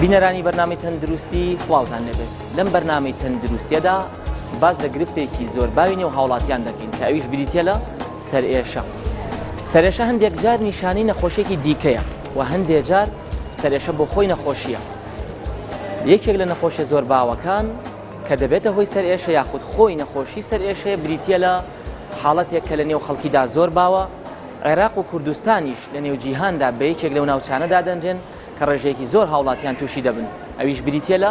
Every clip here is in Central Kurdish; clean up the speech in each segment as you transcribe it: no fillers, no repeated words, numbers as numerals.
بینەرانی بەرنامەی تەندروستی سڵاوتان لێبێت. لەم بەرنامەی تەندروستیەدا باز لە گرفتێکی زۆر باوینی و هاوڵاتیان دەکەین کە ئەویش بریتە لە سەرئێشە. سەرئێشە هەندێک جار نیشانەی نەخۆشیێکی دیکەیە و هەندێک جار سەرئێشە بۆ خۆی نەخۆشیە. یەکێک لە نەخۆشیە زۆر باوەکان کە دەبێتە هۆی سەرئێشە یاخود خۆی نەخۆشی سەرئێشەیە بریتە لە حاڵەتێک کە لە نێو خەڵکیدا زۆر باوە. عێراق و کوردستانیش لە نێو جیهاندا بە یەکێک لەو ناوچانەدا دەنجێن کە ڕێژەیەکی زۆر هاوڵاتیان تووشی دەبن. ئەویش بریتە لە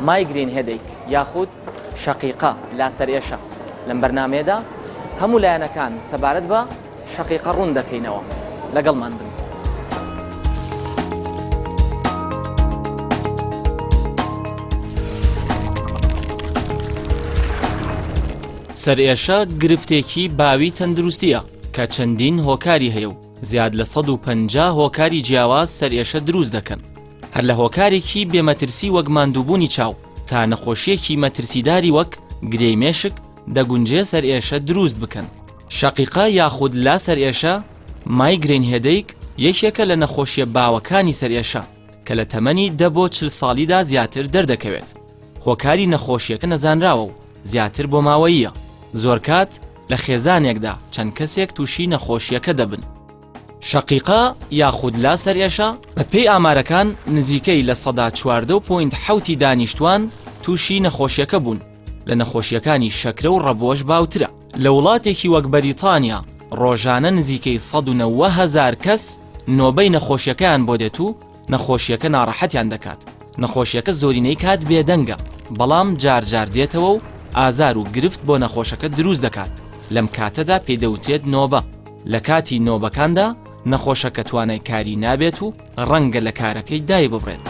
مایگرین هێدێک یاخود شەقیقە لا سەرئێشە. لەم بەرنامەیەدا هەموو لایەنەکان سەبارەت بە شەقیقە ڕوون دەکەینەوە. لەگەڵمان بن. سەرئێشە گرفتێکی باوی تەندروستیە کە چەندین هۆکاری هەیە و زیاد لە 150 هۆکاری جیاواز سەرئێشە دروست دەکەن. هەر لە هۆکارێکی بێمەترسی وەک ماندووبوونی چاو تا نەخۆشیەکی مەترسیداری وەک گرەی مێشک دەگونجێ سەرئێشە دروست بکەن. شەقیقە یاخود لا سەرئێشە مایگرین هێدەیک یەکێکە لە نەخۆشیە باوەکانی سەرئێشە کە لە تەمەنی 10 بۆ 40 ساڵیدا زیاتر دەردەکەوێت. هۆکاری نەخۆشیەکە نەزانراوە و زیاتر بۆ ماوەییە. زۆر کات لە خێزانێکدا چەند کەسێک تووشی نەخۆشیەکە دەبن. شەقیقە یاخود لا سەرئێشە بە پێی ئامارەکان نزیکەی لە 14.7 دانیشتوان تووشی نەخۆشیەکە بوون. لە نەخۆشیەکانی شەکرە و ڕەبۆش باوترە. لە وڵاتێکی وەک بەریتانیا ڕۆژانە نزیکەی 190,000 کەس نۆبەی نەخۆشیەکەیان بۆ دێت و نەخۆشیەکە ناڕەحەتیان دەکات. نەخۆشیەکە زۆرینەی کات بێدەنگە بەڵام جارجار دێتەوە و ئازار و گرفت بۆ نەخۆشەکە دروست دەکات. لەم کاتەدا پێدەوترێت نۆبە. لە کاتی نۆبەکاندا نەخۆشەکە توانای کاری نابێت و ڕەنگە لە کارەکەی دای ببڕێت.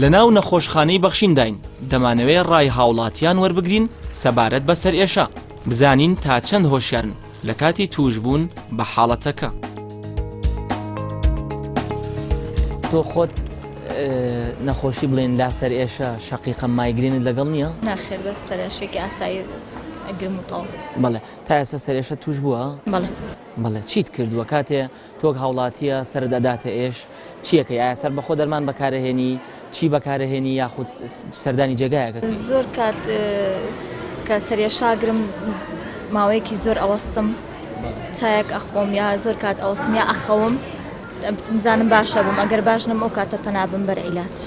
لە ناو نەخۆشخانەی بەخشینداین دەمانەوێت ڕای هاوڵاتیان وەربگرین سەبارەت بە سەرئێشە بزانین تا چەند هۆشیارن لە کاتی توشبوون بە حاڵەتەکە. تۆ خۆت نەخۆشی بڵێن لا سەرئێشە شەقیقە مایگرینت لەگەڵ نییە؟ ناخێر بەس سەرئێشێکی ئاسایی ئەگرم و تاو. بەڵێ تا ئێستا سەرئێشە توش بووە؟ بەڵێ چیت کردووە کاتێ تۆک هاوڵاتیە سەردەداتە ئێش چیەکەی ئایا سەر بەخۆ دەرمان بەکارەهێنی چی بەکارەهێنی یاخود سەردانی جێگایەکە؟ زۆر کات کە سەرئێشاگرم ماوەیەکی زۆر ئەوەستم چایەک ئەخۆم یا زۆر کات ئەوەستم یا ئەخەوم مزانم باشە بم ئەگەر باش نم ئەو کاتە پەنابم بەر عیلاج.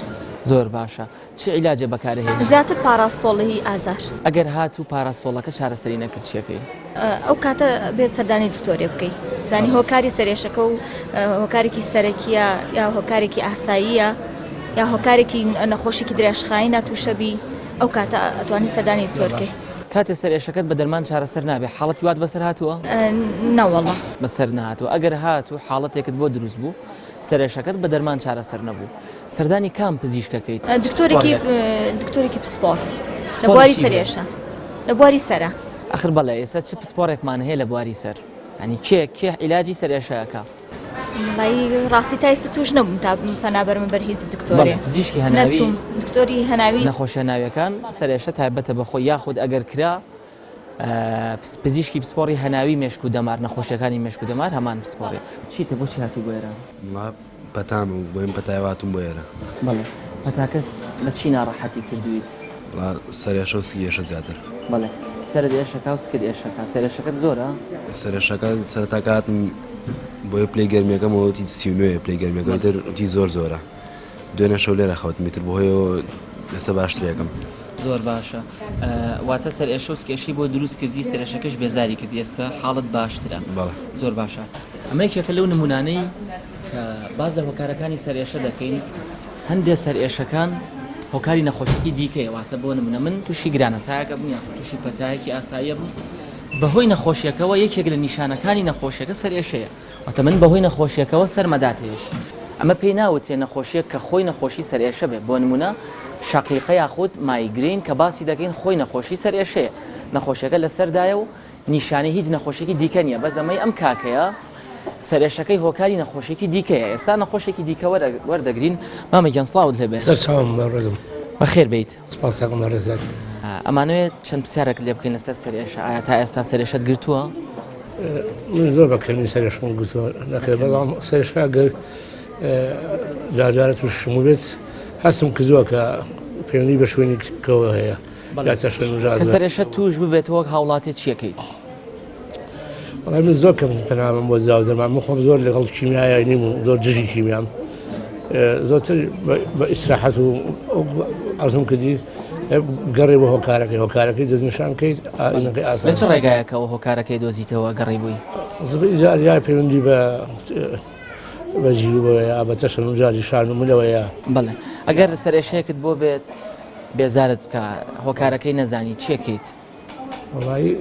زۆر باشە. چی عیلاجە بەکارەهێنی؟ زیاتر پاراستۆڵی ئازار. ئەگەر هات و پاراستۆڵەکە چارەسەری نەکرد چیەکەی؟ ئەو کاتە بێت سەردانی دکتۆرێ بکەی. زانی هۆکاری سەرئێشەکە و هۆکارێکی سەرەکیە یا هۆکارێکی ئاساییە یا هۆکارێکی نەخۆشیی درێژخایینە تووشەبی ئەو کاتە ئەتوانی سەردانی دکتۆرکەی. کاتێ سەرئێشەکەت بە دەرمان چارەسەر نابێت حاڵەتی وات بەسەر هاتووە؟ نەوەڵڵا بەسەر نهاتوە. ئەگەر هات و حاڵەتێکت بۆ دروست بوو سەرئێشەکەت بە دەرمان چارەسەر نەبوو سەردانی کام پزیشکەکەیت؟ دکتۆرێکی پسپۆر لە بواری سەرئێشە لە بواری سەرە. ئەخر بەڵێ ئێستا چ پسپۆرێکمان هەیە لە بواری سەر؟ ینی کێ عیلاجی سەرئێشەکە؟ ڕاستی تا ئێستا توش نەبووم تا پەنابەرمە بەر هیچ دکتۆرێ. پزیشکی هەناوی دکتۆری هەناوی نەخۆشیە ناویەکان سەرئێشە تایبەتە بەخۆی یاخود ئەگەر کرا پزیشکی پسپۆڕی هەناوی مێشک و دەمار نەخۆشیەکانی مێشک و دەمار هەمان پسپۆڕی. چیتە بۆچی هاتی بۆ ئێرە؟ پەتام و بۆیم پەتایواتم بۆ ئێرە. بەڵێ پەتاکەت لە چی ناڕەحەتی کردویت؟ سەرئێشە و سگێشە زیاتر. بەڵێ سەرت ئێشەکە و سکت ئێشەکە. سەرئێشەکەت زۆرە؟ سەرئێشەکە سەرەتاکاتم بۆیە پلەی گەرمیەکەم وتی 39 پلەی گەرمیەکە تر وتی زۆرە. دوێنێ شەو لێرە خەوت میتر بۆهۆیەوە ئێستا باشترێکم. زۆر باشە. واتە سەرئێشە و سکێشی بۆ دروست کردی سەرئێشەکەش بێزاری کردی ئێستا حاڵت باشترە. زۆر باشە. ئەمە یەکێکە لەو نمونانەی کە باز لە هۆکارەکانی سەرئێشە دەکەین. هەندێک سەرئێشەکان هۆکاری نەخۆشیی دیکەیە واتە بۆ نمونە من تووشی گرانەتایەکە بووم یاخود تووشی پەتایەکی ئاساییە بووم بەهۆی نەخۆشیەکەەوە یەکێک لە نیشانەکانی نەخۆشیەکە سەرئێشەیە واتە من بەهۆی نەخۆشیەکەەوە سەرمەداتێش. ئەمە پێی ناوترێ نەخۆشیە کە خۆی نەخۆشی سەرئێشە بێت. بۆ نمونە شەقیقە یاخود مایگرین کە باسی دەکەین خۆی نەخۆشی سەرئێشەیە. نەخۆشیەکە لەسەردایە و نیشانەی هیچ نەخۆشیێکی دیکە نییە. بەس ئەمەی ئەم کاکەیە سەرئێشەکەی هۆکاری نەخۆشیێکی دیکەیە. ئێستا نەخۆشێکی دیکە وەردەگرین. مامە گیان سڵاوت لێبێت. سەرچاوم بەڕێزم. بەخێر بیت. سپاسەکەم بەڕێزات. ئەمانەوێت چەند پرسیارێک لێ بکەین لەسەر سەرئێشە. ئایا تا ئێستا سەرئێشەت گرتووە؟ من زۆر بەکەمی سەرشم گوتووە نەکرد بەڵام سەرشا گەر جارجارە توش شمول بێت هەستم کردووە کە پەیوەندی بە شوێنی کەوە هەیە کە سەرێشە توش ببێت وەک هاوڵاتی چیەکەیت؟ وڵای من زۆر کەم پەنامم بۆ جاو دەرمان من خۆم زۆر لەگەڵ کیمیای نیم و زۆر دژی کیمیام زۆرتر بە ئیسراحەت و عەرزم کردی گەڕێ بۆ هۆکارەکەی دەستنیشان بکەیت ئینەکەی ئاسان. لە چ ڕێگایەکەوە هۆکارەکەی دۆزیتەوە گەڕێ بووی؟ یا پەیوەندی بە جیروبەوەیە بە تەشەن و جاری شان و منەوەیە. بەڵێ ئەگەر سەرێشەیەکت بۆ بێت بێزارت بکە هۆکارەکەی نەزانی چیەکەیت؟ وڵایی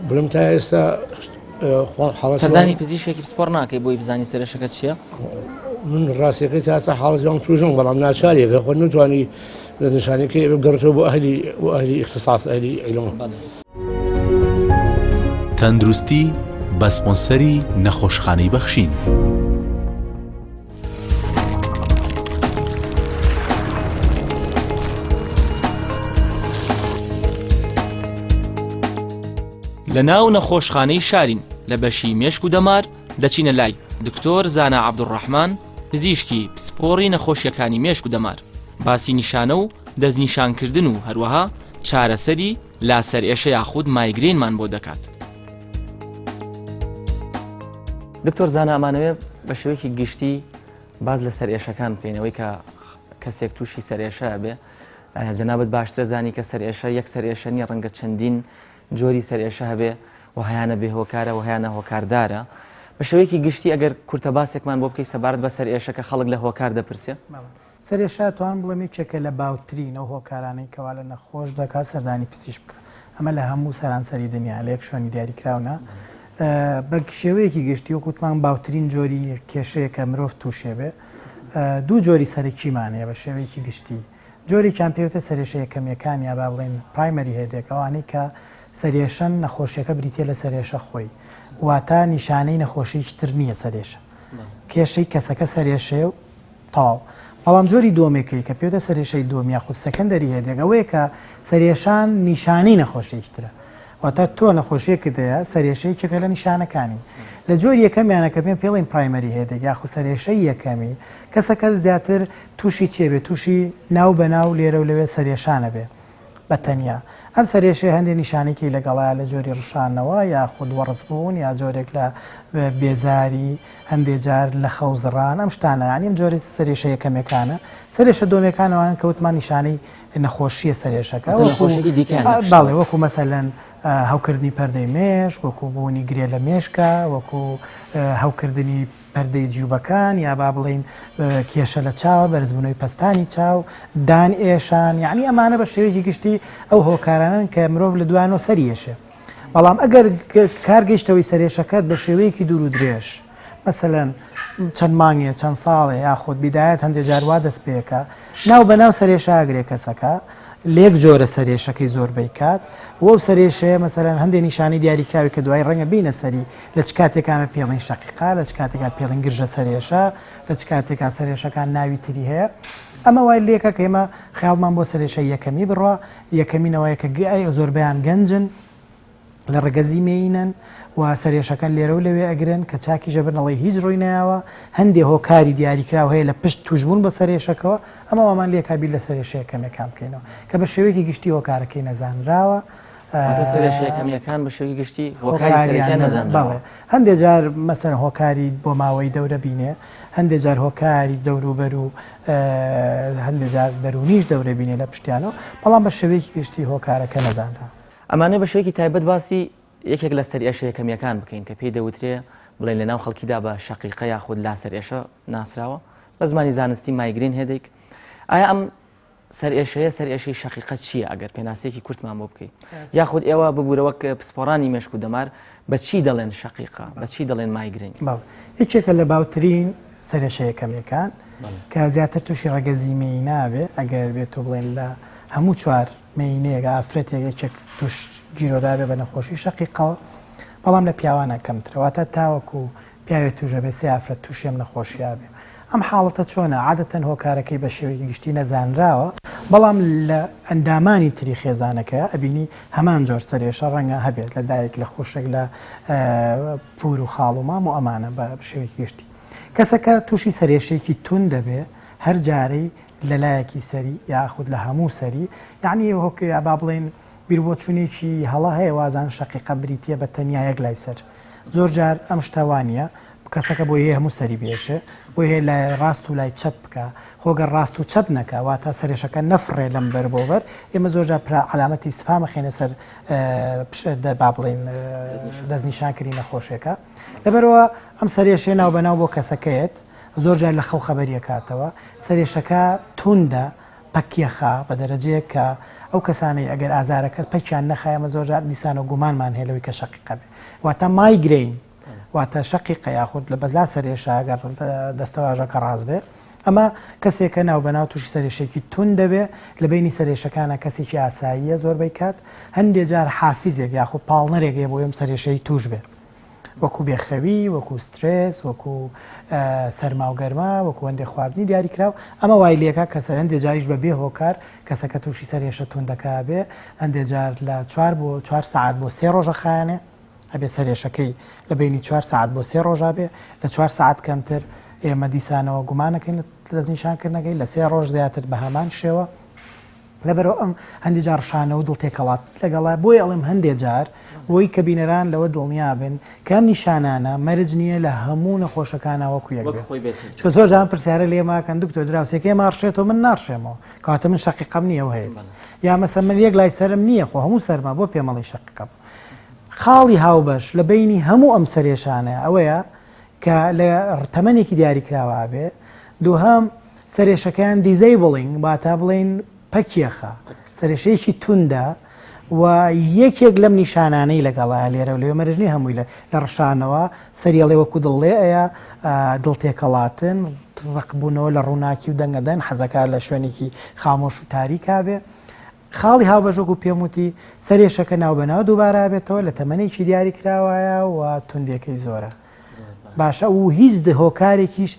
بڵم تا ئێستا سەردانی پزیشێکی پسپۆڕ ناکەی بۆی بزانی سەرێشەکە چییە؟ من ڕاستیەکەی تا ئێستا حاڵەتیان توژم بەڵام ناچاریەکە خۆ نتوانی دەستنیشانەکەی بگەڕێتەوە بۆ ئەهلی اختصاص ئەهلی عیلم. تەندروستی بە سپۆنسەری نەخۆشخانەی بەخشین. لە ناو نەخۆشخانەی شارین لە بەشی مێشک و دەمار دەچینە لای دکتۆر زانا عەبدوڕەحمان پزیشکی پسپۆڕی نەخۆشیەکانی مێشک و دەمار باسی نیشانە و دەستنیشانکردن و هەروەها چارەسەری لاسەرئێشە یاخود مایگرێنمان بۆ دەکات. دکتۆر زانا ئەمانەوێ بە شێوەیەکی گشتی باز لە سەرئێشەکان بکەینەوەی کە کەسێک تووشی سەرئێشە بێ جەنابەت باشترە زانی کە سەرئێشە یەک سەرئێشە نیە ڕەنگە چەندین جۆری سەرئێشە هەبێ و هەیانە بێهۆکارە و هەیانە هۆکاردارە. بە شێوەیەکی گشتی ئەگەر کورتە باسێکمان بۆ بکەی سەبارەت بە سەرئێشەکە خەڵک لە هۆکار دەپرسێ؟ سەرێشە توان بڵێم یەکێکە لە باوترین ئەو هۆکارانەی کەوا لە نەخۆش دەکات سەردانی پزیشک بکە. ئەمە لە هەموو سەرانسەری دنیا لە یەک شوێنی دیاریکراونە بە شێوەیەکی گشتی وەکوتمان باوترین جۆری کێشەیە کە مرۆڤ تووشێ بێ دوو جۆری سەرەکیمانەیە بە شێوەیەکی گشتی. جۆرێکیان پێوتە سەرێشە یەکەمیەکان یا با بڵێن پرایمەری هێدێک ئەوانەی کە سەرێشەن نەخۆشیەکە بریتە لە سەرێشە خۆی واتە نیشانەی نەخۆشیی تر نییە سەرێشە کێشەی کەسەکە سەرێشەیە و تاو. بەڵام جۆری دۆمێکەی کە پێوتە سەرێشەی دۆمیا خود سەکەندەری هێدێک ئەوەیە کە سەرێشان نیشانەی نەخۆشیترە واتە تۆ نەخۆشیەکە دەیە سەرێشەیەکێکە لە نیشانەکانی لە جۆری یەکەمیانە کە پێم پێڵین پرایمەری هێدێک یاخود سەرێشەی یەکەمی کەسەکە زیاتر تووشی چێبێ تووشی ناو بەناو لێرە و لەوێ سەرێشانە بێ بە تەنیا. ئەم سەرێشەی هەندێک نیشانێکی لەگەڵایە لە جۆری ڕشانەوە یا خود وەڕسبوون یا جۆرێک لە بێزاری هەندێک جار لە خەوزڕان ئەم شتانە ینی ئەم جۆری سەرێشە یەکەمەکانە. سەرێشە دۆمیەکانەوەن کەوتمان نیشانەی نەخۆشیە سەرێشەکە باڵێ وەکو مەسەلەن هەوکردنی پەردەی مێش وەکو بوونی گرێ لە مێشکە وەکو هەوکردنی پەردەی جووبەکان یا با بڵین کێشە لە چاوە بەرزبوونەوەی پەستانی چاو دان ئێشان یعنی ئەمانە بە شێوەیەکی گشتی ئەو هۆکارانن کە مرۆڤ لە دوایانەوە سەریێشێ. بەڵام ئەگەر کارگەیشتەوەی سەرێشەکەت بە شێوەیەکی دوور و درێژ مەسەلەن چەند مانگێ چەند ساڵێ یاخود بیدایەت هەندێک جار وا دەست پێەکە ناو بەناو سەرێشە ئاگرێ کەسەکە لێک جۆرە سەرێشەکەی زۆربەی کات وەو سەرێشەیە مەسەلەن هەندێک نیشانی دیاریکراوی کە دوای ڕەنگە بینە سەری لە چ کاتێکامە پێڵین شەقیقا لە چ کاتێکا پێڵین گرژە سەرێشە لە چ کاتێکا سەرێشەکان ناوی تری هەیە. ئەمە وای لێکە کە ئێمە خەیاڵمان بۆ سەرێشە یەکەمی بڕوە یەکەمینەوەی کە زۆربیان گەنجن لە ڕگەزی مێینن و سەرێشەکان لێرە و لەوێ ئەگرن کە چاکی ژەبرنەڵی هیچ ڕووی نایەوە هەندێک هۆکاری دیاریکراو هەیە لە پشت توشبوون بە سەرێشەکەەوە ئەمە وەمان لێکابی لە سەرێشە یەکەمەکان بکەینەوە کە بە شێوەیەکی گشتی هۆکارەکەی نەزانراوە. سەرێشەکەمیەکان بە شێوەیەکی گشتی هۆکاری نەزانراوە. هەندێک جار مەسەر هۆکاری بۆ ماوەی دەورە بینێ هەندێک جار هۆکاری دەوروبەر و هەندێک جار دەرونیش دەورە بینێ لە پشتیانەوە بەڵام بە شێوەیەکی گشتی هۆکارەکە نەزانراوە. ئەمانە بە شێوەیەکی تایبەت باسی یەکێک لە سەرئێشە یەکەمیەکان بکەین کە پێی دەوترێ بڵێن لە ناو خەڵکیدا بە شەقیقە یاخود لا سەرئێشە ناسراوە بە زمانی زانستی مایگرین هێدێک. ئایا ئەم سەرئێشەیە سەرئێشەی شەقیقەت چییە ئەگەر پێناسەیەکی کورتمان بۆ بکەیت یاخود ئێوە ببوورەوە کە پسپۆڕانی مێشک و دەمار بە چی دەڵێن شەقیقە بە چی دەڵێن مایگرین؟ یەکێکە لە باوترین سەرێشە یەکەمیەکان کە زیاتر تووشی ڕەگەزی مێی نابێ ئەگەر بێت تۆ بڵێن لە هەموو چوار مێینەیەک ئافرەتێک یەکێک توش گیرۆدابێ بە نەخۆشی شەقیقەوە بەڵام لە پیاوانە کەمترەوەتە تاوەکو پیاوێت توژە بێ سێ ئافرەت تووشێم نەخۆشییا بێ. ئەم حاڵەتە چۆنە عادەتەن هۆکارەکەی بە شێوەیەکی گشتی نەزانراوە بەڵام لە ئەندامانی تری خێزانەکە ئەبینی هەمان جۆر سەرێشە ڕەنگە هەبێت لە دایک لە خوشک لە پور و خاڵ و مام و ئەمانە بە شێوەیەکی گشتی کەسەکە تووشی سەرێشەیەکی تون دەبێ هەر جارەی لەلایەکی سەری یاخود لە هەموو سەری یعنی هۆکە با بڵێن بیربۆچوونێکی هەڵا هەیە وازان شەقیقە بریتە بە تەنیا یەک لای سەر زۆر جار ئەم شتوانە کەسەکە بۆ هەیە هەموو سەری بێشە بۆ هەیە لای ڕاست و لای چەپ بکە خۆگە ڕاست و چەپ نەکە واتە سەرێشەکە نەفڕێ لەم بەر بۆبەر ئێمە زۆرجار علامەتی سفامە خێنە سەر با بڵێن دەستنیشانکردی نەخۆشیەکە لەبەرەوە ئەم سەرێشێ ناو بەناو بۆ کەسەکەیت زۆر جار لە خەو خەبەریە کاتەوە سەرێشەکە توندە پەکیەخا بە دەرەجەیە کە ئەو کەسانەی ئەگەر ئازارەکەت پەکیان نەخایەمە زۆر جار دیسان و گومانمان هێلەوەی کە شەقیقە بێ واتە مایگرین واتە شەقیقە یاخود لە بەدلا سەرێشە ئەگەر دەستەواژەکە ڕاست بێ ئەمە کەسێکە ناو بەناو تووشی سەرێشێکی تون دەبێ لە بینی سەرێشەکانە کەسێکی ئاساییە زۆربەی کات هەندێک جار حافیزێک یاخود پاڵنەرێکێ بۆ ئەم سەرێشەی توش بێ وەکو بێخەوی وەکو سترس وەکو سەرما و گەرما وەکو هەندێک خواردنی دیاریکراو ئەمە وای لێکە کەسە هەندێک جاریش بە بێ هۆکار کەسەکە تووشی سەرێشە توندەکە بێ هەندێک جار لە 4 ساعت بۆ 3 ڕۆژە خایانێ ئەبێ سەرێشەکەی لە بینی 4 ساعت بۆ 3 ڕۆژە بێ لە 4 ساعت کەمتر ئێمە دیسانەوە گومانەکەین دەستنیشانکردنەکەی لە 3 ڕۆژ زیاتر بە هەمان شێوە لەبەرەوە ئەم هەندێک جار شانە و دڵتێکەڵات لەگەڵا بۆی ئەڵێم هەندێک جار بۆی کە بینەران لەوە دڵنیا بن کەم نیشانانە مەرج نییە لە هەموو نەخۆشەکانەوەکو یەک چکە زۆر جان پرسیارە لێماکەن دکتۆر دراوسێکی ماڕشێتەوە من ناڕشێمەوە کاتە من شەقیقەم نییە هەیە یا مەسە من یەک لای سرم نییە خۆ هەموو سەرما بۆ پێمەڵی شەقیقەم خاڵی هاوبەش لە بینی هەموو ئەم سەرێشانە ئەوەیە کە لە تەمەنێکی دیاریکراوە بێ دووهەم سەرێشەکان دیزەیبڵینگ باتە بڵین پەکیەخە سەرێشەیەکی توندە و یەکێک لەم نیشانانەی لەگەڵا لێرە لێ مەرجنی هەمووی لە ڕشانەوە سەریاڵێ وەکو دڵێ ئەیە دڵتێکەڵاتن ڕقبوونەوە لە ڕووناکی و دەنگەدەن حەزەکە لە شوێنێکی خامۆش و تاریکا بێ خاڵی هاوبەژۆک و پێموتی سەرێشەکە ناو بەناو دووبارە بێتەوە لە تەمەنێکی دیاری کراوایە و توندێکەی زۆرە باشە و هیچ هۆکارێکیش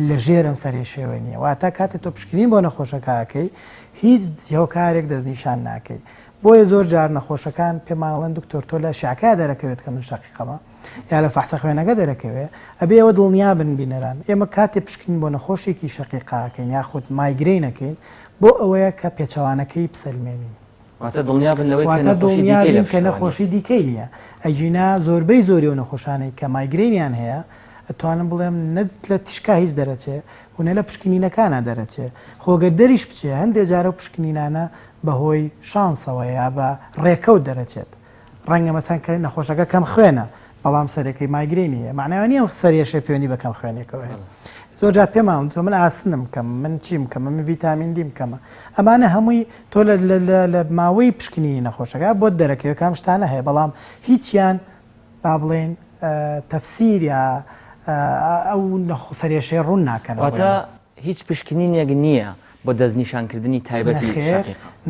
لە ژێرم سەرێشێوە نییە واتە کاتێک تۆ پشکنین بۆ نەخۆشەکەکەی هیچ هۆکارێک دەستنیشان ناکەی بۆیە زۆر جار نەخۆشەکان پێماڵەن دکتۆر تۆ لە شعکا دەرەکەوێت کە من شەقیقەمە یا لە فەحسە خوێنەکە دەرەکەوێت ئەبێ ئەوە دڵنیا بن بینەران ئێمە کاتێک پشکنین بۆ نەخۆشێکی شەقیقاکەین یاخود مایگرینەکەین بۆ ئەوەیە کە پێچەوانەکەی بسەلمێنین واتە دڵنیا بن کە نەخۆشی دیکەی نییە ئەجینا زۆربەی زۆری و نەخۆشانەی کە مایگرینیان هەیە ئەتوانم بڵێم نەت لە تیشکا هیچ دەرەچێ و نە لە پشکنینەکانە دەرەچێ خۆگە دەریش بچێ هەندێک جارە پشکنینانە بەهۆی شانسەوە یا بە ڕێکەوت دەرەچێت ڕەنگە مەسەن کە نەخۆشەکە کەم خوێنە بەڵام سەرەکەی مایگرینیە معناوانی ئەم سەرێشە پێوەنی بەکەم خوێنێکەوە زۆر جار پێمان تۆ من ئاسنم کەم من چیم کەمە من ڤیتامین دیم کەمە ئەمانە هەمووی تۆ لە ماوەی پشکنینی نەخۆشەکە بۆ دەرەکەوە کام شتانە هەیە بەڵام هیچیان با بڵێن تەفسیر یا ئەو سەرێشەی ڕوون ناکەنەوە هیچ پشکنینێک نییە بۆ دەستنیشانکردنی تایبەتی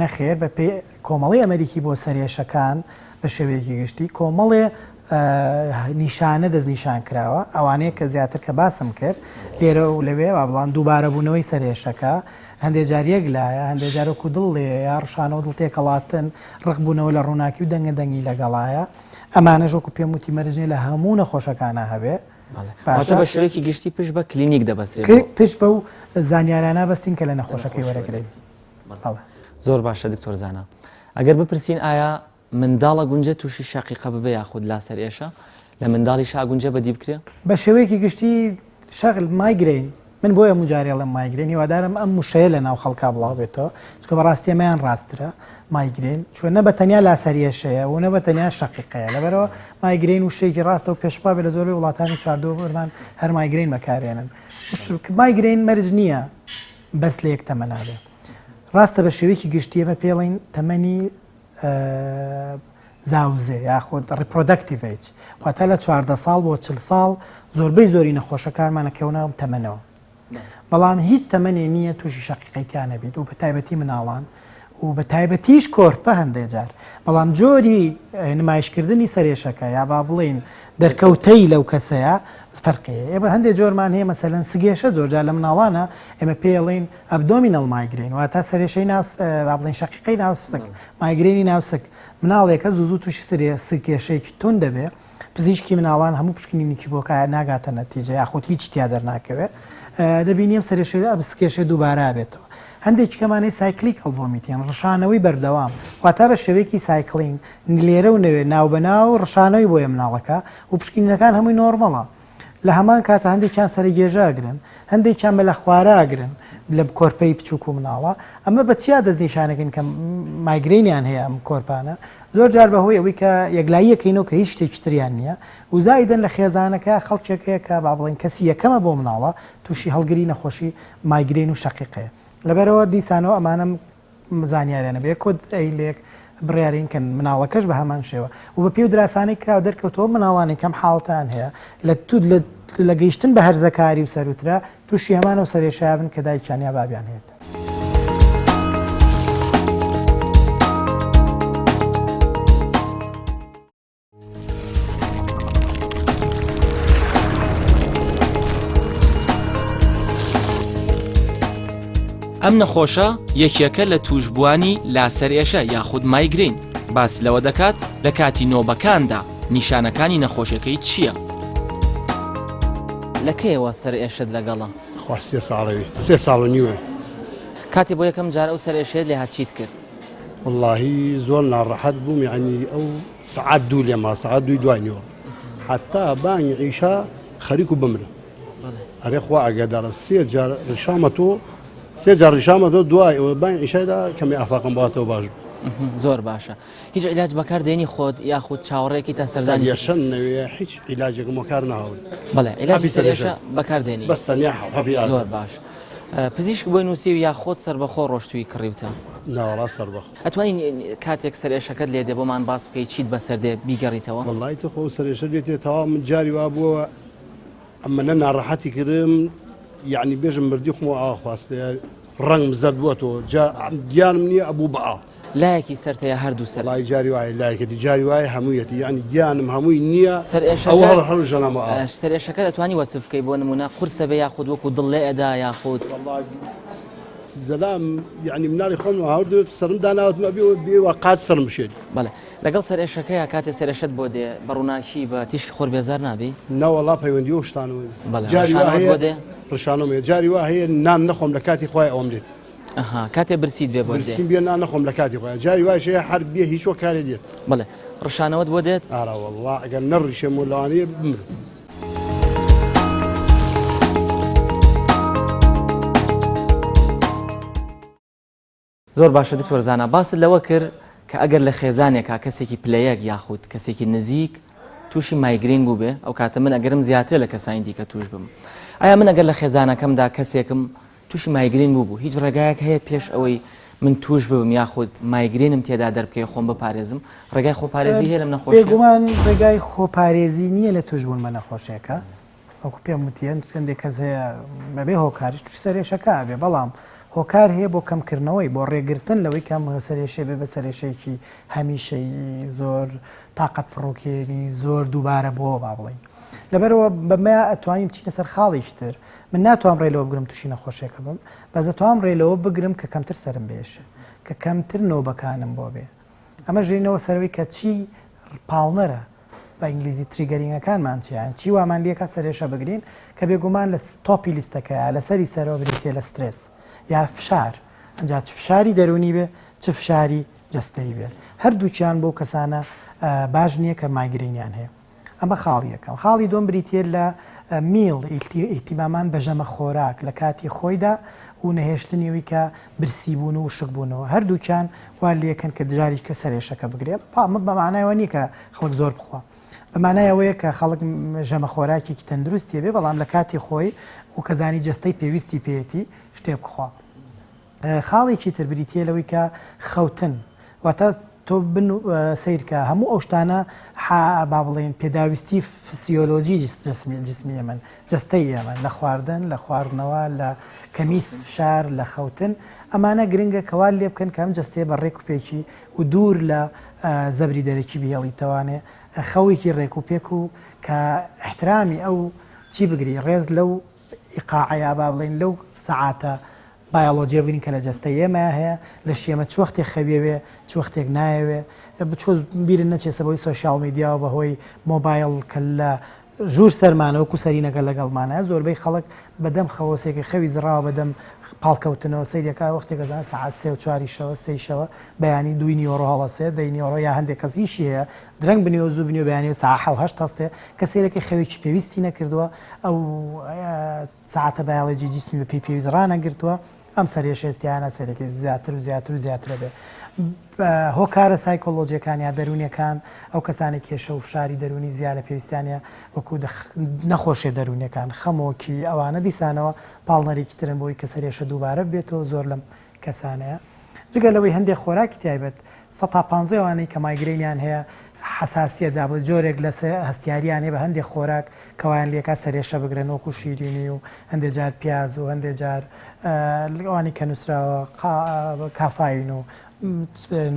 نەخێر بە پێی کۆمەڵی ئەمریکی بۆ سەرێشەکان بە شێوەیەکی گشتی کۆمەڵێ نیشانە دەستنیشان کراوە ئەوانەیە کە زیاتر کە باسم کرد لێرە و لەوێ بڵان دووبارە بوونەوەی سەرێشەکە هەندێک جاریەک لایە هەندێک جارۆکو دڵێ یا ڕشانەوە دڵتێکەڵاتن ڕقبوونەوە لە ڕووناکی و دەنگی لەگەڵایە ئەمانە ژۆکو پێموتی مەرجێ لە هەموو نەخۆشەکانە هەبێ بە شێوەیەکی گشتی پشت بە کلینیک دەبەسترێت پشت بە و زانیارانە بەستین کە لە نەخۆشەکەی وەرەگرێت زۆر باشە دکتۆر زانا ئەگەر بپرسین ئایا منداڵە گونجە تووشی شەقیقە ببێ یاخود لا سەرێشە لە منداڵی شاگونجە بەدی بکرێ بە شێوەیەکی گشتی شەغل مایگرین من بۆیە مجارێڵم مایگرێنی وادارم ئەم موشەیە لە ناو خەڵکا بڵاو بێتەوە چکە بەڕاستی ئەمەیان ڕاسترە مایگرین چۆن نە بە تەنیا لا سەرێشەیە و نە بە تەنیا شەقیقەیە لەبەرەوە مایگرین و شتێکی ڕاستە و پێشپا بێ لە زۆربەی وڵاتانی چواردۆ بەرمان هەر مایگرین بەکارێنن مایگرین مەرج نییە بەس لە یەک تەمەنابێ ڕاستە بە شێوەیەکی گشتی ئەمە پێڵین تەمەنی زاوزێ یاخود ڕیپرۆدەکتیڤیج واتە لە 14 ساڵ بۆ 40 ساڵ زۆربەی زۆری نەخۆشەکانمانەکەونەوە تەمەنەوە بەڵام هیچ تەمەنێ نییە تووشی شەقیقەیتیانە بیت و بە تایبەتی مناڵان و بە تایبەتیش کۆرپە هەندێک جار بەڵام جۆری نمایشکردنی سەرێشەکە یا با بڵین دەرکەوتەی لەو کەسەیە فەرقەیە ئێمە هەندێک جۆرمان هەیە مەسەلەن سگێشە زۆرجار لە مناڵانە ئێمە پێڵین ئەبدۆمینەڵ مایگرین واتە سەرێشەی با بڵین شەقیقەی ناوسک مایگرێنی ناوسک مناڵێکە زوو تووشی سگێشەیەکی تون دەبێت پزیشکی مناڵان هەموو پشکنینێکی بۆکایە ناگاتە نەتیجە یاخود هیچ تیا دەرناکەوێت دەبینیم سەرێشەیە بسکێشەی دووبارە بێتەوە هەندێک کەمانەی سایکلیک هەڵڤۆمیتیان ڕشانەوەی بەردەوام واتە بە شێوەیەکی سایکلینگ لێرە و نەوێ ناو بەناو ڕشانەوەی بۆیە مناڵەکە و پشکینەکان هەمووی نۆرمەڵە لە هەمان کاتە هەندێکیان سەری گێژاگرن هەندێکیان بە لە خوارەگرن لە کۆرپەی بچووک و مناڵە ئەمە بە چیا دەستنیشانەکەن کە مایگرینیان هەیە ئەم کۆرپانە زۆر جار بەهۆی ئەوەی کە یەکلاییەکەینەوە کە هیچ شتێکی تریان نییە و زایدەن لە خێزانەکە خەڵکێکەیە کە با بڵێن کەسی یەکەمە بۆ مناڵە تووشی هەڵگری نەخۆشی مایگرین و شەقیقەیە لەبەرەوە دیسانەوە ئەمانە زانیاریانە بێ کۆ ئەیلێک بڕیارین کە مناڵەکەش بە هەمان شێوە و بە پێ و دراسانەی کراوە دەرکەوتەوە مناڵانی کەم حاڵتان هەیە لە گەیشتن بە هەرزەکاری و سەروترا تووشی هەمانەوە سەرێشا بن کە دایکیانیا بابیان هێت. ئەم نەخۆشە یەکێکە لە توشبوانی لاسەرێشە یاخود مایگرین باس لەوە دەکات لە کاتی نۆبەکاندا نیشانەکانی نەخۆشەکەی چییە؟ لەکەیەوە سەرئێشت لەگەڵە؟ سێ ساڵەوی سێ ساڵ و نیوە کاتی بۆ یەکەم جار ئەو سەرئێشێت لێ هاچیت کرد؟ واللهی زۆر ناڕەحەت بووم یعنی ئەو سعات دوو لێما سعات دوی دوای نیوە حتا بانی عیشا خەریک و بمرە ئەرێ خوا ئەگەدارە سێ جار ڕشامە تۆ سێ جار ڕشامە تۆ دوای ئەوە بانی عیشایدا کەمی ئافاقم باتەوە باش زۆر باشە هیچ عیلاج بەکار دێنی خۆت یاخود چاوەڕێکی تا سەردانی سەرێشە نەوێ هیچ عیلاجێکم وەکار ناهەوت بەڵێ عیلاجی سەرێشە بەکار دێنی بەس تەنیا حەبی ئازاد زۆر باش پزیشک بۆی نووسی و یا خۆت سەربەخۆ ڕۆشتووی کڕیوتە ناوەڵا سەربەخ ئەتوانین کاتێک سەرێشەکەت لێ دێ بۆمان باس بکەی چیت بەسەردێ بیگەڕیتەوە وڵی تو خۆ سەرێشە دێتێت تەوا من جاری وا بووە ئەمە ناڕەحەتی کردم یعنی بێژم مردی خۆ ئاخواستە ڕنگ زەرد بووەتەوە گیانم نییە ئەبوو بەئا لایەکی سەرتەیە هەردوو سەر لای جاری وایە لایەکەتی جاری وایە هەموویەتی یعنی گیانم هەمووی نییە هەڵژەنەمە سەرێشەکە دەتوانی وەسف بکەی بۆ نمونە قورسە بێ یاخود وەکو دڵ لێ ئەدا یاخود زەلام یعنی مناڵی خۆم هەوردوت سرم داناوتمە بێوە قات سرم بشێت بەڵێ لەگەڵ سەرێشەکەیە کاتێ سەرێشت بۆ دێ بەڕووناکی بە تیشکی خۆر بێزار نابی نەوەڵا پەیوەندی و شتانەوە ڕشانەوە جاری وا هەیە نان نەخۆم لە کاتی خۆی ئەوم دێت کاتێ برسیت بێ بۆ برسیم بێ نان نەخۆم لە کاتی خۆی جاری وایشەیە هەر بێ هیچ کارێ دێت بڵێ ڕشانەوەت بۆ دێت ئارا وەڵڵا ئەگەر نەڕیشێم و لەوانەیە بمرم زۆر باشە دکتۆر زانا باست لەوە کرد کە ئەگەر لە خێزانێکا کەسێکی پلەیەک یاخود کەسێکی نزیک تووشی مایگرین بوو بێ ئەو کاتە من ئەگەرم زیاتر لە کەسانی دیکە توش بم ئایا من ئەگەر لە خێزانەکەمدا کەسێکم تووشی مایگرین بوو هیچ ڕێگایەک هەیە پێش ئەوەی من توش ببم یاخود مایگرێنم تێدا دەربکەی خۆم بپارێزم ڕێگای خۆپارێزی هەیە لەم نەخۆشیە؟ بێگومان ڕێگای خۆپارێزی نییە لە توشبوون بە نەخۆشیەکە وەکو پێم وتیان چەندێک کەس هەیە بەبێ هۆکاریش توش سەرێشەکە بێ بەڵام هۆکار هەیە بۆ کەمکردنەوەی بۆ ڕێگرتن لەوەی کەم سەرێشێ بێ بە سەرێشەیەکی هەمیشەی زۆر تااقەت پڕۆکێنی زۆر دووبارە بۆ با بڵین لەبەرەوە بەمە ئەتوانین چینە سەر خاڵیشتر من ناتوانم ڕێلەوە بگرم تووشی نەخۆشیەکە بم بەس دەتوانم ڕێلەوە بگرم کە کەمتر سرم بێشە کە کەمتر نۆبەکانم بۆ بێ ئەمە ژینەوە سەرەوەی کە چی پاڵنەرە بە ئینگلیزی تریگەرینگەکانمان چیان چی وامان لێکە سەرێشە بگرین کە بێگومان لە تۆپی لیستەکەیە لەسەری سەرەوە بریتێ لە سترێس یا فشار ئەنجا چ فشاری دەرونی بێ چ فشاری جەستەری بێ هەردووکیان بۆ کەسانە باش نییە کە مایگرینیان هەیە ئەمە خاڵی یەکەم خاڵی دۆم بریتێ لە میڵ ئیتیمامان بە ژەمە خۆراک لە کاتی خۆیدا و نەهێشتنیەوەی کە برسی بوون و شک بوونەوە هەردووکیان وا لەکەن کە دژاری کە سەرێشەکە بگرێت بەمانایەوە نیە کە خەڵک زۆر بخوا بەمانایەوەیە کە خەڵک ژەمە خۆراکێکی تەندروستیە بێ بەڵام لە کاتی خۆی و کەزانی جەستەی پێویستی پێێتی شتێ بخوا خاڵێکی تر بریتە لەوەی کە خەوتن واتە تۆ بن سیرکە هەموو ئەو شتانە با بڵێن پێداویستی فسیۆلۆژی جسمی ئەمن جستەی ئەمە لە خواردن لە خواردنەوە لە کەمی فشار لە خەوتن ئەمانە گرنگە کەوا لێ بکەن کە ئەم جستەیە بە ڕێک و پێکی و دوور لە زەبری دەرەکی بهێڵی توانێ خەوێکی ڕێک و پێک و کە احترامی ئەو چی بگری ڕێز لەو ئیقاعەیە با بڵێن لەو سەعاتە بایۆلۆجیە بگرین کە لە جەستە ئێمە هەیە لە شێمە چوەختێک خەوێوێ چوەختێک نایەوێ بچۆ بیرن نەچێسە بەهۆی سۆشیال میدیا و بەهۆی مۆبایل کە لە ژوور سەرمانە وەکو سەرینەکە لەگەڵمانە زۆربەی خەڵک بەدەم خەوەسێکی خەوی زراوە بەدەم پاڵکەوتنەوە سەیرەکە وەختێک گەزان سەعات 3 و 4 شەوە 3 شەوە بەیانی 2 نیۆڕۆ هەڵەسێ 10 نیۆڕۆ یا هەندێک کەس هیچی هەیە درەنگ بنیۆ زوو بنیۆ بەیانی ساعت 7 هەستێ کە سەیرەکەی خەوێکی پێویستی نەکردووە ئەو ساعتە بایۆلۆجی جسمی بە پێی پێویست ڕانەگرتووە ئەم سەرێشێستیانە سەرێکی زیاتر و زیاتر و زیاترە بێ هۆکارە سایکۆلۆجیەکانیان دەرونیەکان ئەو کەسانی کێشە و فشاری دەرونی زیاد لە پێویستیانە وەکو نەخۆشیە دەرونیەکان خەمۆکی ئەوانە دیسانەوە پاڵنەرێکی ترن بۆی کە سەرێشە دووبارە بێتەوە زۆر لەم کەسانەیە جگە لەوەی هەندێک خۆراکی تایبەت 150 وانەی کە مایگرینیان هەیە حساسیە دابڵ جۆرێک لە هەستیاریانێ بە هەندێک خۆراک کەوایان لێکا سەرێشە بگرن وەکو شیرینی و هەندێک جار پیاز و هەندێک جار لەوانی کە نووسراوە کافاین و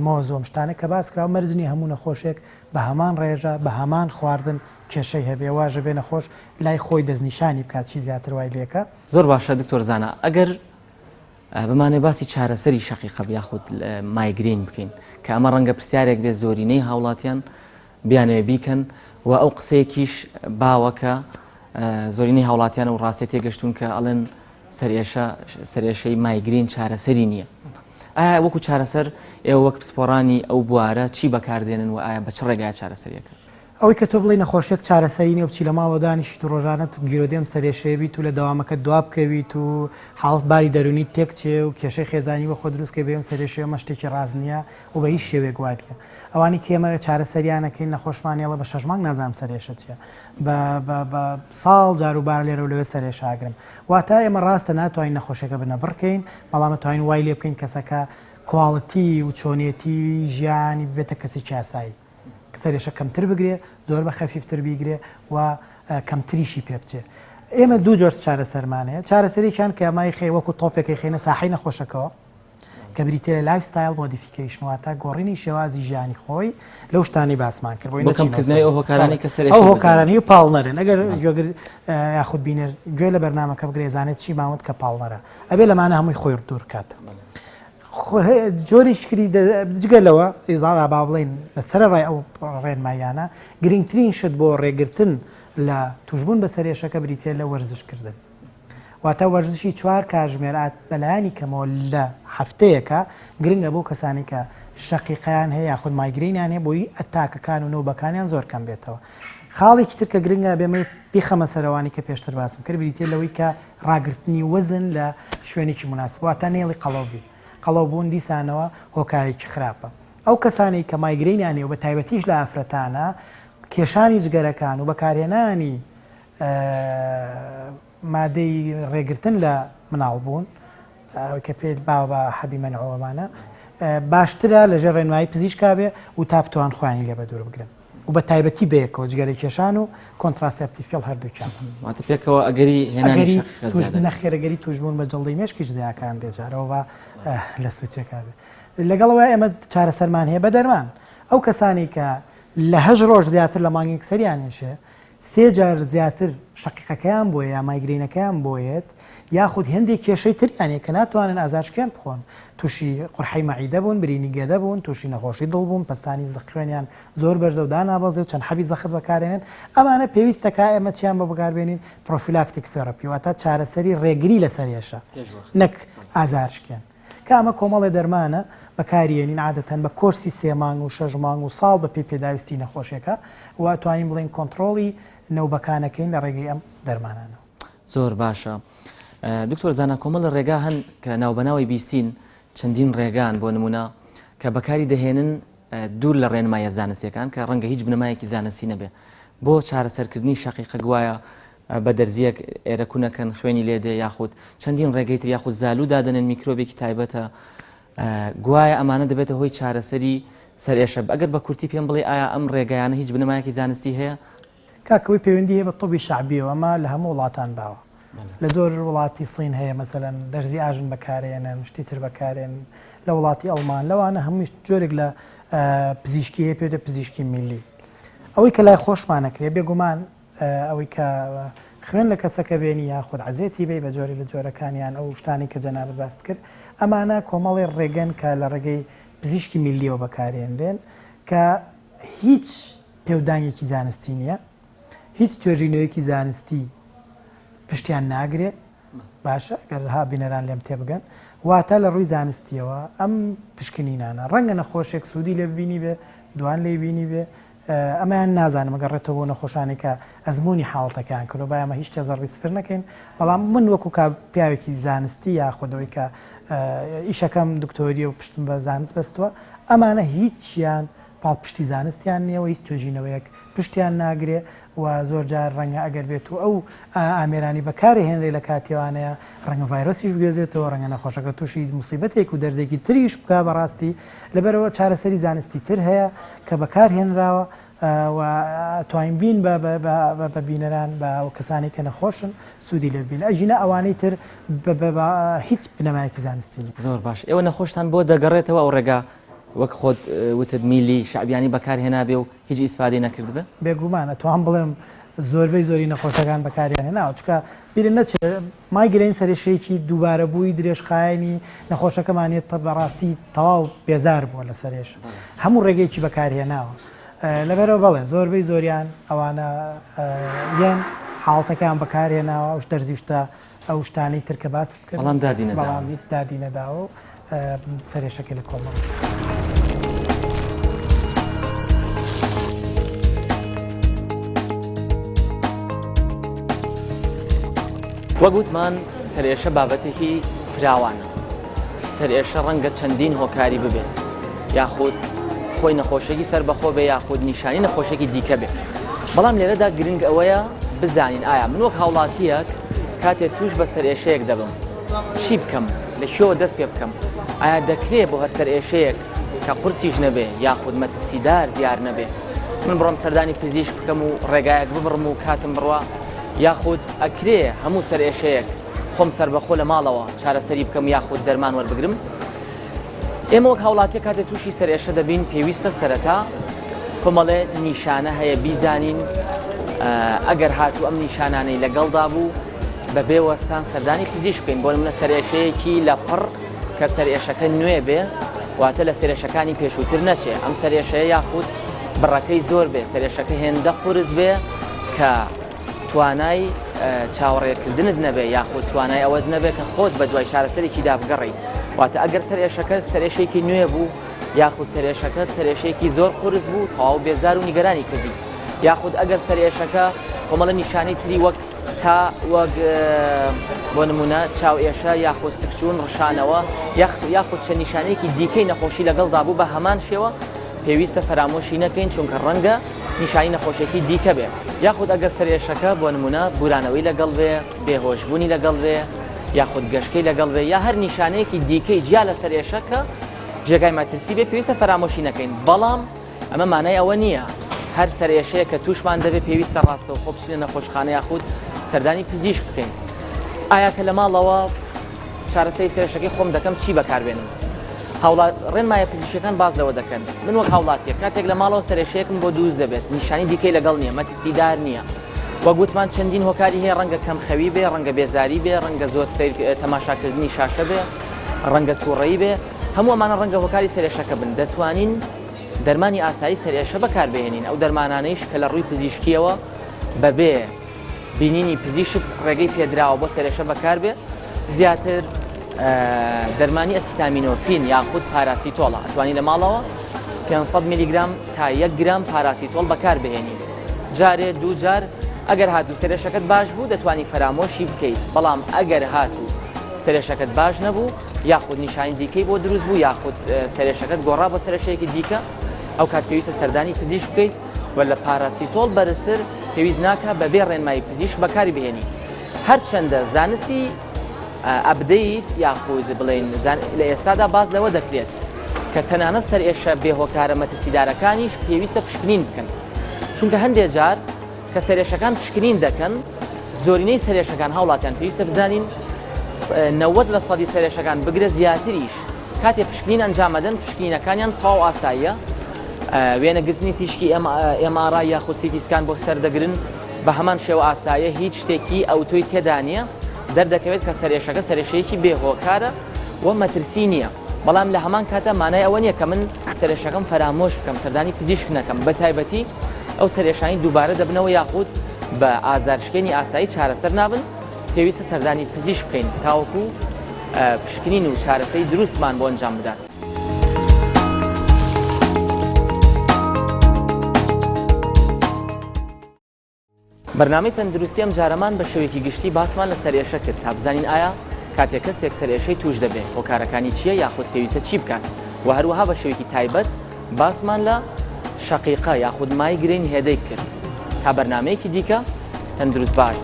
مۆزۆم شتانە کە باس کرا و مەرجنی هەموو نەخۆشێک بە هەمان ڕێژە بە هەمان خواردن کێشەی هەبێ واژە بێ نەخۆش لای خۆی دەستنیشانی بکات چی زیاتر وای لێکە زۆر باشە دکتۆر زانا ئەگەر بمانێ باسی چارەسەری شەقیقە یاخود مایگرین بکەین کە ئەمە ڕەنگە پرسیارێک بێ زۆرینەی هاوڵاتیان بیانەوێ بیکەن و ئەو قسەیەکیش باوەکە زۆرینەی هاوڵاتیان و ڕاستێ تێگەشتون کە ئەڵێن سەرێشەی مایگرین چارەسەری نییە ئایا وەکو چارەسەر ئێوە وەک پسپۆڕانی ئەو بوارە چی بەکاردێنن و ئایا بە چ ڕێگای چارەسەریەکە ئەوەی کە تۆ بڵێ نەخۆشیێک چارەسەری نیە و بچی لە ماڵەوە دانیشی تو ڕۆژانە تو گیرۆدێم سەرێشەیەبیت و لە دەوامەکە دواب بکەویت و حاڵت باری دەرونی تێکچێ و کێشەی خێزانی بە خۆ دروستکە بێن سەرێشەیە مە شتێکی ڕاز نییە و بە هیچ شێوێک وادیە ئەوانی کێمە چارەسەریانەکەین نەخۆشمانیەڵە بە 6 مانگ نازانم سەرێشە چیە بە ساڵ جاروبار لێرە و لەوێ سەرێشاگرم واتە ئێمە ڕاستە ناتوانین نەخۆشیەکە بنە بڕکەین بەڵام توانین وای لێ بکەین کەسەکە کواڵەتی و چۆنیەتی ژیانی بێتە کەسی چاسایی سەرێشە کەمتر بگرێ زۆر بە خەفیفتر بیگرێ و کەمتریشی پێ بچێ ئێمە دوو جۆرس چارەسەرمانەیە چارەسەریان کە ئەمای خێ وەکو تۆپێکی خێنە ساحی نەخۆشەکەەوە کە بریتێ لە لایفستایل مۆدیفیکیشن واتە گۆڕینی شێوازی ژیانی خۆی لەو شتانی باسمان کرد بۆکەمکردنەوەی ئەو هۆکارانی کە سەرێشە ئەو هۆکارانی و پاڵنەرن ئەگەر جۆگر یاخود بینەر گوێ لە بەرنامەکە بگرێزانێت چی ماوەت کە پاڵنەرە ئەبێ لەمانە هەمووی خۆی دوور کاتە جۆریشکری جگەلەوە ئیزاوا با بڵێن لەسەر ڕای ئەو ڕێنمایانە گرنگترین شت بۆ ڕێگرتن لە توشبوون بە سەرێشەکە بریتێ لە وەرزشکردن واتە وەرزشی 4 کاتژمێرات بەلایانی کەمەوە لە هەفتەیەکە گرنگە بۆ کەسانی کە شەقیقیان هەیە یاخود مایگرینیان هەیە بۆی ئەتاکەکان و نەوبەکانیان زۆر کەم بێتەوە خاڵێکی تر کە گرنگە بێمە بیخەمە سەرەوانی کە پێشتر باسم کرد بریتێ لەوەی کە ڕاگررتنی وەزن لە شوێنێکی مناسب واتە نێڵی قەڵەوبی قەڵەوبوون دیسانەوە هۆکارێکی خراپە ئەو کەسانی کە مایگرینیانێ و بە تایبەتیش لە ئافرەتانە کێشانی جگەرەکان و بەکارهێنانی مادەی ڕێگرتن لە مناڵبوون کە پێ باو بە حەبی مەنعەوەمانە باشترە لەژێر ڕێنمایی پزیشکا بێ و تا بتوان خوانی لێ بە دوور بگرن و بە تایبەتی بەیەکەوە جگەرە کێشان و کۆنتراسێپتیڤ هەردووچان واتە پێکەوە ئەگەری هێنانی نەخێرەگەری توشبوون بە جەڵدەی مێشکیش زیاکان دێجارەوە لە سوچەکە بێت لەگەڵەوە ئێمە چارەسەرمان هەیە بە دەرمان ئەو کەسانی کە لە 8 ڕۆژ زیاتر لە مانگی سەریانێشێ 3 جار زیاتر شەقیقەکەیان بۆیە یا مایگرینەکەیان بۆیێت یاخود هەندێک کێشەی تریانێ کە ناتوانن ئازارشکیان بخۆن تووشی قورحەی مەعیدە بوون برینی گێدە بوون تووشی نەخۆشی دڵ بوون پستانی زەخوێنیان زۆر بەرزە و دانابەزێ و چەند حەبی زەخت بەکارێنن ئەمانە پێویستەکە ئێمە چیان بە بەکاربێنین پرۆفیلاکتیک تێراپی واتە چارەسەری ڕێگری لە سەرێشە نەک ئازارشکیان کە ئەمە کۆمەڵی دەرمانە بەکارێنین عادەتەن بە کۆرسی 3 مانگ و 6 مانگ و ساڵ بە پێداویستی نەخۆشیەکە و توانین بڵێن کۆنتترۆلی نەوبەکانەکەین لە ڕێگەی ئەم دەرمانانە زۆر باشە دکتۆر زانا کۆمەڵ ڕێگا هەن کە ناوبەناوی بیستین چەندین ڕێگان بۆ نمونە کە بەکاری دەهێنن دوور لە ڕێنمایە زانستیەکان کە ڕەنگە هیچ بنەمایەکی زانستی نەبێ بۆ چارەسەرکردنی شەقیقە گوایە بە دەرزیەک ئێرەکوونەکەن خوێنی لێدێ یاخود چەندین ڕێگەیتر یاخود زالوو دادنن میکرۆبێکی تایبەتە گوایە ئەمانە دەبێتە هۆی چارەسەری سەرێشە ئەگەر بە کورتی پێم بڵێ ئایا ئەم ڕێگەیانە هیچ بنەمایەکی زانستی هەیە؟ کاکەوەی پەیوەندی هەیە بە تۆبی شعبیەوە ئەمە لە هەموو وڵاتان باوە لە زۆر وڵاتی سین هەیە مەسەلەن دەرزی ئاژن بەکارێنن شتی تر بەکارێن لە وڵاتی ئەڵمان لەوانە هەمووی جۆرێک لە پزیشکی هەیە پێوتە پزیشکی میلی ئەوەی کە لای خۆشمانەکرێ بێگومان ئەوەی کە خوێن لە کەسەکە بێنی یاخود عزیێتی بێ بە جۆری لە جۆرەکانیان ئەو شتانی کە جەنابەت باس کرد ئەمانە کۆمەڵی ڕێگەن کە لە ڕێگەی پزیشکی میلیەوە بەکارێنرێن کە هیچ پێودانێکی زانستی نییە هیچ توێژینەوەیەکی زانستی پشتیان ناگرێت باشە گەرها بینەران لێم تێبگەن واتە لە ڕووی زانستیەوە ئەم پشکنینانە ڕەنگە نەخۆشێک سوودی لێ ببینی بێ دوان لێ بینی بێ ئەمەیان نازانم ئەگەڕێتەوە بۆ نەخۆشانی کە ئەزمموی حاڵەتەکان کرد بە ئەمە هیچ تێزەڕوی سفر نەکەین بەڵام من وەکو پیاوێکی زانستی یا خۆدەوەی کە ئیشەکەم دکتۆری و پشتم بە زانست بەستووە ئەمانە هیچیان پاڵ پشتی زانستیان نییەوە هیچ توێژینەوەیەک پشتیان ناگرێ و زۆر جار ڕەنگە ئەگەر بێت و ئەو ئامێرانی بەکاری هێنرێ لە کاتێوانەیە ڕەنگە ڤایرۆسیش بگوێزێتەوە ڕەنگە نەخۆشەکە تووشی موسیبەتێک و دەردێکی تریش بکە بەڕاستی لەبەرەوە چارەسەری زانستی تر هەیە کە بەکار هێنراوە و توانین بین بە بینەران بە کەسانی کە نەخۆشن سوودی لێ بین ئەژینە ئەوانەی تر هیچ بنەمایەکی زانستی زۆر باش ئێوە نەخۆشتان بۆ دەگەڕێتەوە ئەو ڕێگا وەک خۆت وتت میلی شعبیانی بەکارهێنا بێ و هیچ ئیسفادەی نەکرد بێ بێگومانە تو هەم بڵێم زۆربەی زۆری نەخۆشەکان بەکاریان هێناوە چکە بیرن نەچێت مایگرین سەرێشەیەکی دووبارە بووی درێژخایانی نەخۆشەکەمانێت بەڕاستی تەواو بێزار بووە لە سەرێش هەموو ڕێگەیەکی بەکارهێناوە لەبەرەوە بەڵێ زۆربەی زۆریان ئەوانە یان حاڵەتەکان بەکارهێناوە ئەوش دەرزیشتە ئەو شتانەی ترکە باست کرد بەڵام هیچ دادی نەداوە و سەرێشەکە لە کۆمەڵ وەگوتمان سەرێشە بابەتێکی فراوانە سەرێشە ڕەنگە چەندین هۆکاری ببێت یاخود خۆی نەخۆشێکی سەربەخۆ بێ یاخود نیشانی نەخۆشێکی دیکە بێت بەڵام لێرەدا گرنگ ئەوەیە بزانین ئایا من وەک هاوڵاتیەک کاتێک توش بە سەرێشەیەک دەبم چی بکەم لەکوێوە دەست پێ بکەم ئایا دەکرێت بۆ هەر سەرێشەیەک کە قورسیش نەبێ یاخود مەترسیدار دیار نەبێ من بڕۆم سەردانی پزیشک بکەم و ڕێگایەک ببڕم و کاتم بڕوە یاخود ئەکرێ هەموو سەرێشەیەک خۆم سەربەخۆ لە ماڵەوە چارەسەری بکەم یاخود دەرمان وەربگرم ئێمە وەک هاوڵاتی کاتێک تووشی سەرێشە دەبین پێویستە سەرەتا کۆمەڵێ نیشانە هەیە بیزانین ئەگەر هاتوو ئەم نیشانانەی لەگەڵدا بوو بە بێوەستان سەردانی پزیشک بکەین بۆ منە سەرێشەیەکی لە پڕ کە سەرێشەکە نوێ بێ واتە لە سەرێشەکانی پێشووتر نەچێ ئەم سەرێشەیە یاخود بڕەکەی زۆر بێ سەرێشەکە هێندە قورس بێ کە توانای چاوەڕێکردنت نەبێ یاخود توانای ئەوەت نەبێ کە خۆت بە دوای چارەسەرێکی دابگەڕی واتە ئەگەر سەرێشەکە سەرێشێکی نوێ بوو یاخود سەرێشەکە سەرێشێکی زۆر قورس بوو تەواو بێزار و نیگەرانی کردی یاخود ئەگەر سەرێشەکە کۆمەڵە نیشانی تری وەک تا وەک بۆ نمونە چاو ئێشە یاخود سکچوون ڕشانەوە یاخود چە نیشانەیەکی دیکەی نەخۆشی لەگەڵدا بوو بە هەمان شێوە پێویستە فەرامۆشی نەکەین چونکە ڕەنگە نیشانی نەخۆشیێکی دیکە بێ یاخود ئەگەر سەرێشەکە بۆ نمونە بورانەوەی لەگەڵ بێ بێهۆشبوونی لەگەڵ بێ یاخود گەشتەی لەگەڵ بێ یا هەر نیشانەیەکی دیکەی جیا لە سەرێشەکە جێگای مەترسی بێ پێویستە فەرامۆشی نەکەین بەڵام ئەمە مانای ئەوە نییە هەر سەرێشەیە کە تووشمان دەبێت پێویستە ڕاستەوە خۆ بچینە نەخۆشخانە یاخود سەردانی پزیشک بکەین ئایا کە لە ماڵەوە چارەسەری سەرێشەکەی خۆم دەکەم چی بەکاربێنم ڕێنمایە پزیشکەکان باز لەوە دەکەن من وەک هاوڵاتیەک کاتێک لە ماڵەوە سەرێشەیەکم بۆ دروست دەبێت نیشانی دیکەی لەگەڵ نییە مەترسیدار نییە وەگوتمان چەندین هۆکاری هەیە ڕەنگە کەم خەوی بێ ڕەنگە بێزاری بێ ڕەنگە زۆر سیر تەماشاکردنی شاشە بێ ڕەنگە تووڕەیی بێ هەموو ئەمانە ڕەنگە هۆکاری سەرێشەکە بن دەتوانین دەرمانی ئاسایی سەرێشە بەکاربهێنین ئەو دەرمانانەیش کە لە ڕووی پزیشکیەوە بەبێ بینینی پزیشک ڕێگەی پێدراوە بۆ سەرێشە بەکاربێ زیاتر دەرمانی ئەسیتامینۆفین یاخود پاراسیتۆڵە ئەتوانی لە ماڵەوە 500 میلیگرام تا 1 گرام پاراسیتۆڵ بەکاربهێنین جارێ دوو جار ئەگەر هاتوو سەرێشەکەت باش بوو دەتوانی فەرامۆشی بکەیت بەڵام ئەگەر هاتوو سەرێشەکەت باش نەبوو یاخود نیشانی دیکەی بۆ دروست بوو یاخود سەرێشەکەت گۆڕا بۆ سەرێشەیەکی دیکە ئەو کات پێویستە سەردانی پزیشک بکەیت و لە پاراسیتۆڵ بەرزتر پێویست ناکە بەبێ ڕێنمایی پزیشک بەکاری بهێنی هەرچەندە زانستی ئەبدەیت یاخود بڵێن لە ئێستادا باز لەوە دەکرێت کە تەنانەت سەر ئێشە بێهۆکارە مەترسیدارەکانیش پێویستە پشکنین بکەن چونکە هەندێک جار کە سەرێشەکان پشکنین دەکەن زۆرینەی سەرێشەکان هاوڵاتیان پێویستە بزانین 90% سەرێشەکان بگرە زیاتریش کاتێ پشکنین ئەنجامەدەن پشکنینەکانیان تەواو ئاساییە وێنەگرتنی تیشکی MRI یاخود CT سکان بۆ سەردەگرن بە هەمان شێوە ئاساییە هیچ شتێکی ئەوتۆی تێدا نییە دەردەکەوێت کە سەرێشەکە سەرێشەیەکی بێهۆکارە و مەترسی نییە بەڵام لە هەمان کاتە مانای ئەوە نییە کە من سەرێشەکەم فەرامۆش بکەم سەردانی پزیشک نەکەم بە تایبەتی ئەو سەرێشانی دووبارە دەبنەوە یاخود بە ئازارشکێنی ئاسایی چارەسەر نابن پێویستە سەردانی پزیشک بکەین تاوەکو پشکنین و چارەسەری دروستمان بۆ ئەنجام بدات. بەرنامەی تەندروستی ئەم جارەمان بە شێوەیەکی گشتی باسمان لە سەرێشە کرد تا بزانین ئایا کاتێک کەسێک سەرێشەی توش دەبێت هۆکارەکانی چییە یاخود پێویستە چی بکات و هەروەها بە شێوەیەکی تایبەت باسمان لە شەقیقە یاخود مایگرین هێدەی کرد تا بەرنامەیەکی دیکە تەندروست باش.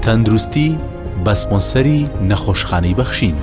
تەندروستی بە سپۆنسەری نەخۆشخانەی بەخشین.